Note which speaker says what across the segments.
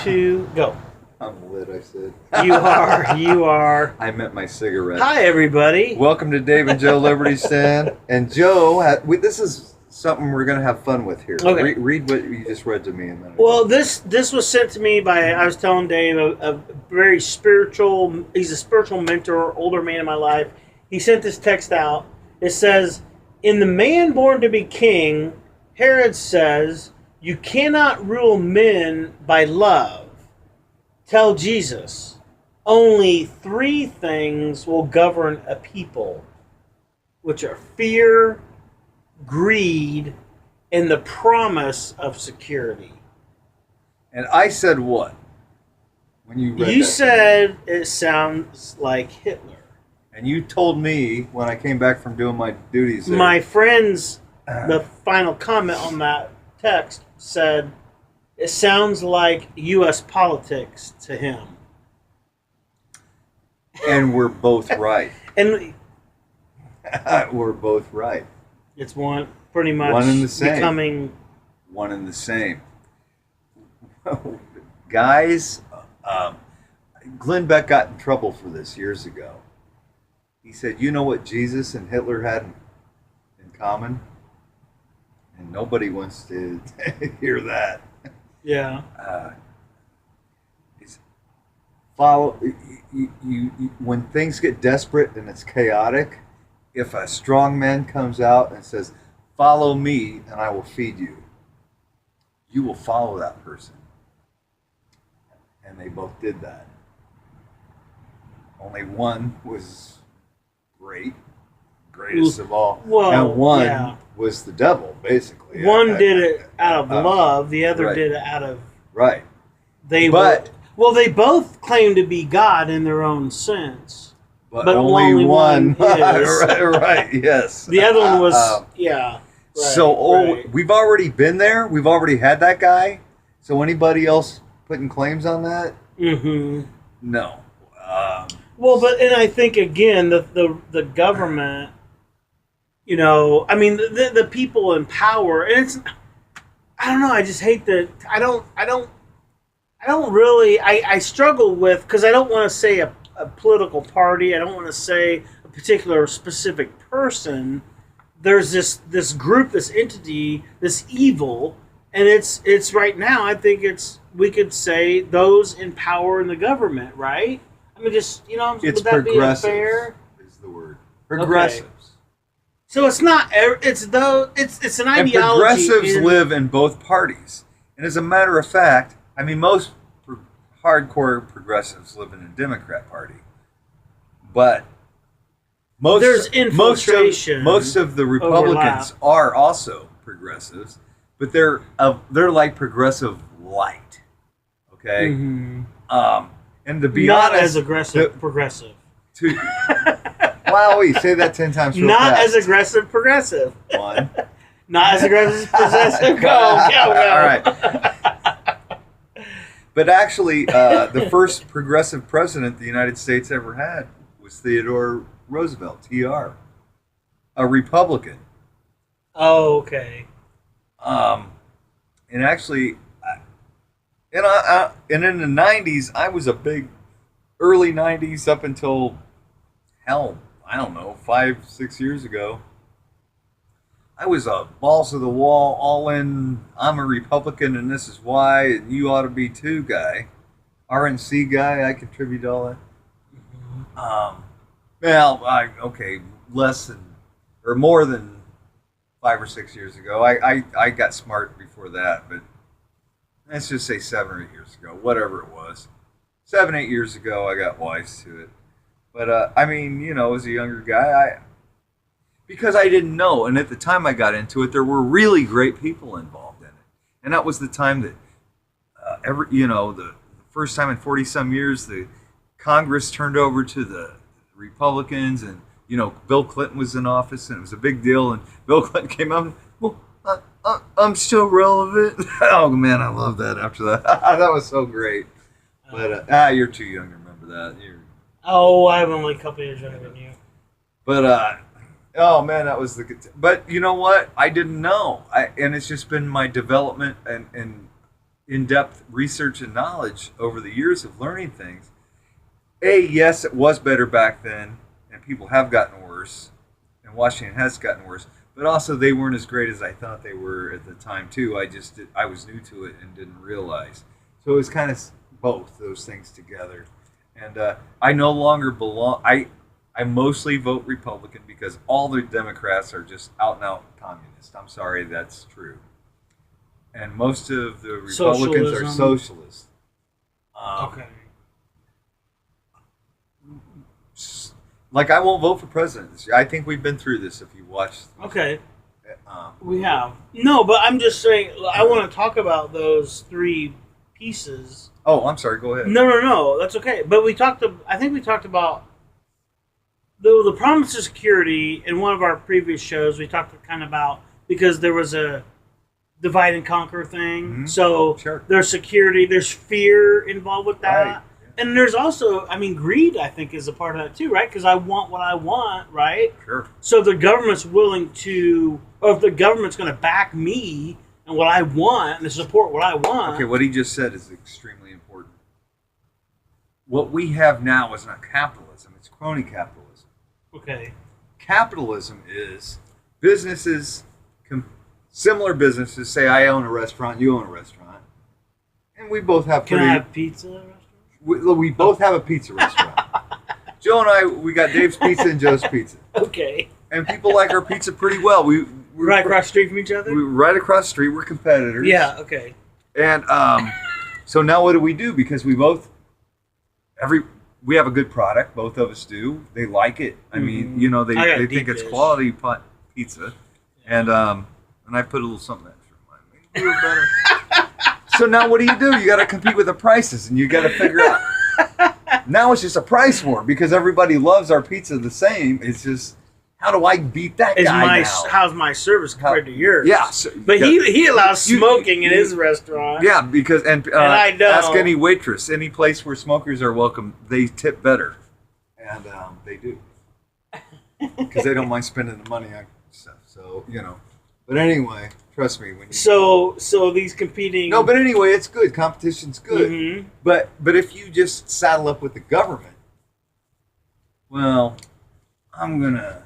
Speaker 1: two, go.
Speaker 2: I'm lit, I said.
Speaker 1: You are.
Speaker 2: I meant my cigarette.
Speaker 1: Hi, everybody.
Speaker 2: Welcome to Dave and Joe Liberty Stand. And Joe, this is something we're going to have fun with here.
Speaker 1: Okay.
Speaker 2: Read what you just read to me a minute
Speaker 1: Well,
Speaker 2: ago.
Speaker 1: this was sent to me by, I was telling Dave, a very spiritual, he's a spiritual mentor, older man in my life. He sent this text out. It says, in The Man Born to be King, Herod says, you cannot rule men by love. Tell Jesus, only three things will govern a people, which are fear, greed, and the promise of security.
Speaker 2: And I said what? When you read
Speaker 1: You
Speaker 2: that
Speaker 1: said it sounds like Hitler.
Speaker 2: And you told me when I came back from doing my duties there.
Speaker 1: My friends, the final comment on that text said, it sounds like U.S. politics to him.
Speaker 2: And we're both right.
Speaker 1: And
Speaker 2: We're both right.
Speaker 1: it's pretty much
Speaker 2: One and the same.
Speaker 1: becoming...
Speaker 2: One and the same. Guys, Glenn Beck got in trouble for this years ago. He said, you know what Jesus and Hitler had in common? And nobody wants to hear that.
Speaker 1: Yeah.
Speaker 2: Follow you when things get desperate and it's chaotic. If a strong man comes out and says, "Follow me, and I will feed you," you will follow that person. And they both did that. Only one was greatest of all,
Speaker 1: Well,
Speaker 2: and one
Speaker 1: yeah.
Speaker 2: was the devil, basically.
Speaker 1: One did it out of love. The other
Speaker 2: right.
Speaker 1: did it out of...
Speaker 2: Right.
Speaker 1: They both claim to be God in their own sense.
Speaker 2: But
Speaker 1: only one is.
Speaker 2: right, yes.
Speaker 1: The other one was, yeah. Right, right.
Speaker 2: We've already been there. We've already had that guy. So anybody else putting claims on that?
Speaker 1: Mm-hmm.
Speaker 2: No.
Speaker 1: And I think, again, the government, I mean, the people in power, and it's, I don't know, I just hate that, I don't really, I struggle with, because I don't want to say a political party, I don't want to say a particular specific person. There's this group, this entity, this evil, and it's right now, I think we could say those in power in the government, right? I mean, just,
Speaker 2: It's
Speaker 1: would that be
Speaker 2: progressive,
Speaker 1: fair?
Speaker 2: is the word. Progressives.
Speaker 1: Okay. So it's not, it's an
Speaker 2: And
Speaker 1: ideology.
Speaker 2: progressives live in both parties. And as a matter of fact, I mean, most hardcore progressives live in the Democrat Party. But
Speaker 1: there's infiltration.
Speaker 2: Most of the Republicans are also progressives, but they're like progressive light. Okay?
Speaker 1: Mm-hmm.
Speaker 2: And to be
Speaker 1: not
Speaker 2: honest,
Speaker 1: as aggressive progressive.
Speaker 2: Wow, you say that 10 times real
Speaker 1: Not
Speaker 2: fast.
Speaker 1: as aggressive progressive.
Speaker 2: One.
Speaker 1: Not as aggressive progressive. Go.
Speaker 2: All right. But actually, the first progressive president the United States ever had was Theodore Roosevelt, TR, a Republican.
Speaker 1: Oh, okay.
Speaker 2: And actually, and in the 90s, I was a big, early 90s up until, hell, I don't know, 5-6 years ago. I was a balls to the wall, all in, I'm a Republican and this is why, and you ought to be too guy. RNC guy, I contribute to all that. Less than, or more than 5 or 6 years ago. I got smart before that, but let's just say 7 or 8 years ago, whatever it was. 7, 8 years ago, I got wise to it. But, I mean, as a younger guy, because I didn't know, and at the time I got into it, there were really great people involved in it. And that was the time that, the first time in 40-some years, the Congress turned over to the Republicans, and, Bill Clinton was in office, and it was a big deal, and Bill Clinton came up, well, I'm still relevant. Oh, man, I love that after that. That was so great. But, you're too young to remember that.
Speaker 1: I'm only a couple years younger than you.
Speaker 2: But, oh, man, that was the good but you know what? I didn't know. And it's just been my development and in-depth research and knowledge over the years of learning things. Yes, it was better back then, and people have gotten worse, and Washington has gotten worse. But also, they weren't as great as I thought they were at the time too. I was new to it and didn't realize. So it was kind of both those things together. And I no longer belong. I mostly vote Republican because all the Democrats are just out and out communist. I'm sorry, that's true. And most of the Republicans are socialists.
Speaker 1: Okay.
Speaker 2: Like, I won't vote for president this year. I think we've been through this if you watched.
Speaker 1: Okay. We have. No, but I'm just saying, I want to talk about those three pieces.
Speaker 2: Oh, I'm sorry. Go ahead.
Speaker 1: No. That's okay. But I think we talked about the promise of security in one of our previous shows. We talked kind of about, because there was a divide and conquer thing.
Speaker 2: Mm-hmm.
Speaker 1: So
Speaker 2: Sure.
Speaker 1: There's security, there's fear involved with that.
Speaker 2: Right.
Speaker 1: And there's also, greed, I think, is a part of that too, right? Because I want what I want, right?
Speaker 2: Sure.
Speaker 1: So if the government's willing to, or if the government's going to back me and what I want and to support what I want.
Speaker 2: Okay, what he just said is extremely important. What we have now is not capitalism, it's crony capitalism.
Speaker 1: Okay.
Speaker 2: Capitalism is businesses, similar businesses, say I own a restaurant, you own a restaurant, and we both have
Speaker 1: Can I have pizza at a restaurant?
Speaker 2: we both have a pizza restaurant. Joe and I, we got Dave's Pizza and Joe's Pizza.
Speaker 1: Okay.
Speaker 2: And people like our pizza pretty well. We're
Speaker 1: right across the street from each other?
Speaker 2: We're right across the street. We're competitors.
Speaker 1: Yeah, okay.
Speaker 2: And so now what do we do? Because we have a good product. Both of us do. They like it. I mean, they think it's quality pizza. And I put a little something extra in mine. Make it better. So now what do? You got to compete with the prices, and you got to figure out. Now it's just a price war because everybody loves our pizza the same. It's just, how do I beat that guy now?
Speaker 1: How's my service compared to yours?
Speaker 2: Yeah.
Speaker 1: But he allows smoking in his restaurant.
Speaker 2: Yeah, because and
Speaker 1: I don't.
Speaker 2: Ask any waitress, any place where smokers are welcome, they tip better, and they do because they don't mind spending the money on stuff. So But anyway, trust me.
Speaker 1: So these competing.
Speaker 2: No, but anyway, it's good. Competition's good.
Speaker 1: Mm-hmm.
Speaker 2: But if you just saddle up with the government, well, I'm gonna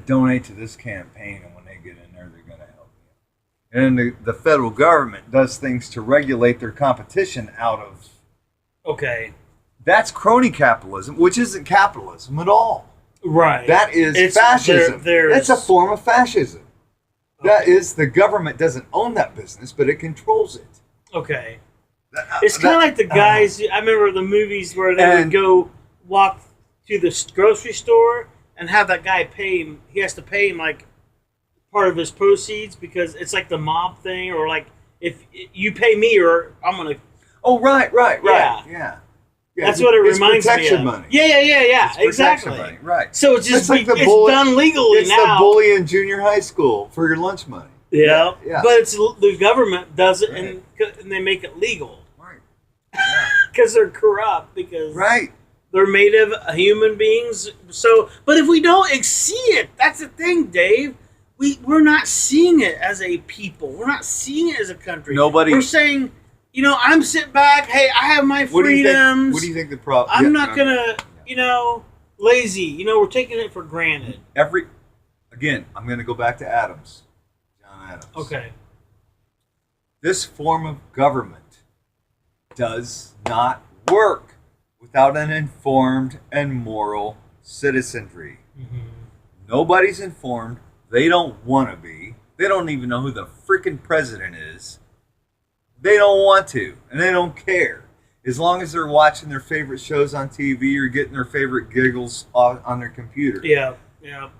Speaker 2: donate to this campaign, and when they get in there, they're gonna help me. And then the federal government does things to regulate their competition out of.
Speaker 1: Okay.
Speaker 2: That's crony capitalism, which isn't capitalism at all.
Speaker 1: Right.
Speaker 2: That is fascism. That's a form of fascism. Okay. That is, the government doesn't own that business, but it controls it.
Speaker 1: Okay. It's kind of like the guys, I remember the movies where they would go walk to the grocery store and have that guy pay him. He has to pay him like part of his proceeds because it's like the mob thing, or like if you pay me or I'm going to.
Speaker 2: Oh, right. Yeah.
Speaker 1: That's what it reminds me of.
Speaker 2: Money.
Speaker 1: Yeah,
Speaker 2: it's
Speaker 1: exactly.
Speaker 2: Money. Right.
Speaker 1: So it's just
Speaker 2: like
Speaker 1: it's done legally now.
Speaker 2: It's the bully in junior high school for your lunch money.
Speaker 1: Yeah. But it's the government does it, and they make it legal.
Speaker 2: Right.
Speaker 1: Because they're corrupt. Because
Speaker 2: right.
Speaker 1: They're made of human beings. So, but if we don't see it, that's the thing, Dave. We're not seeing it as a people. We're not seeing it as a country. We're saying. I'm sitting back. Hey, I have my freedoms.
Speaker 2: What do you think the problem?
Speaker 1: I'm not gonna, lazy. We're taking it for granted.
Speaker 2: Again, I'm gonna go back to Adams, John Adams.
Speaker 1: Okay.
Speaker 2: This form of government does not work without an informed and moral citizenry. Mm-hmm. Nobody's informed. They don't want to be. They don't even know who the freaking president is. They don't want to, and they don't care. As long as they're watching their favorite shows on TV or getting their favorite giggles on their computer.
Speaker 1: Yeah.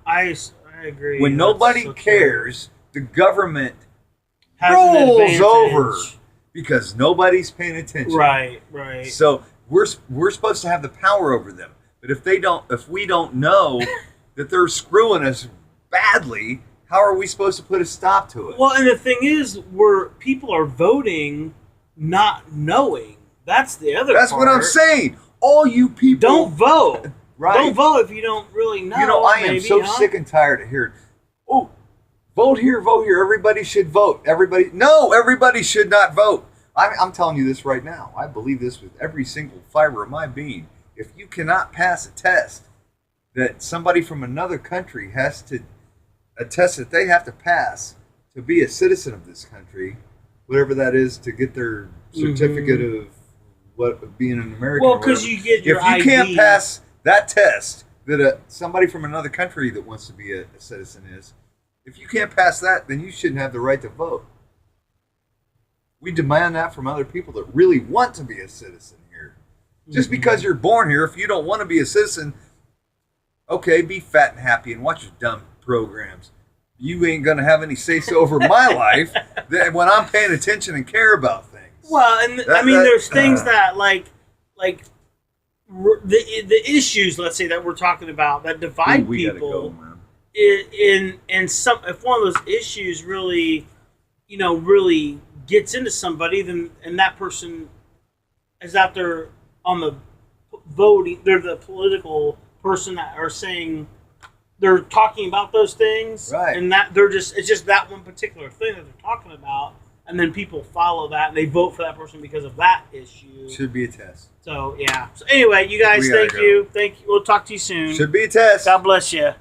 Speaker 1: I agree.
Speaker 2: When nobody cares, the government rolls over because nobody's paying attention.
Speaker 1: Right.
Speaker 2: So we're supposed to have the power over them. But if we don't know that they're screwing us badly, how are we supposed to put a stop to it?
Speaker 1: Well, and the thing is, people are voting not knowing. That's the other part.
Speaker 2: That's what I'm saying. All you people...
Speaker 1: Don't vote.
Speaker 2: Right.
Speaker 1: Don't vote if you don't really know.
Speaker 2: I am so sick and tired of hearing, vote here, vote here. Everybody should vote. Everybody should not vote. I'm telling you this right now. I believe this with every single fiber of my being. If you cannot pass a test that somebody from another country has to, a test that they have to pass to be a citizen of this country, whatever that is, to get their certificate of what being an American.
Speaker 1: Well, because you get your
Speaker 2: if you
Speaker 1: ID.
Speaker 2: can't pass that test that somebody from another country that wants to be a citizen is, if you can't pass that, then you shouldn't have the right to vote. We demand that from other people that really want to be a citizen here. Just because you're born here, if you don't want to be a citizen, okay, be fat and happy and watch your dumb programs. You ain't going to have any say-so over my life when I'm paying attention and care about things.
Speaker 1: Well, and there's things that like the issues, let's say, that we're talking about that divide
Speaker 2: we
Speaker 1: people.
Speaker 2: gotta go, man.
Speaker 1: In some, if one of those issues really, really gets into somebody, then and that person is out there on the voting, they're the political person that are saying they're talking about those things,
Speaker 2: right?
Speaker 1: And that it's just that one particular thing that they're talking about, and then people follow that and they vote for that person because of that issue.
Speaker 2: Should be a test.
Speaker 1: So yeah. So anyway, you guys, thank you. We'll talk to you soon.
Speaker 2: Should be a test.
Speaker 1: God bless you.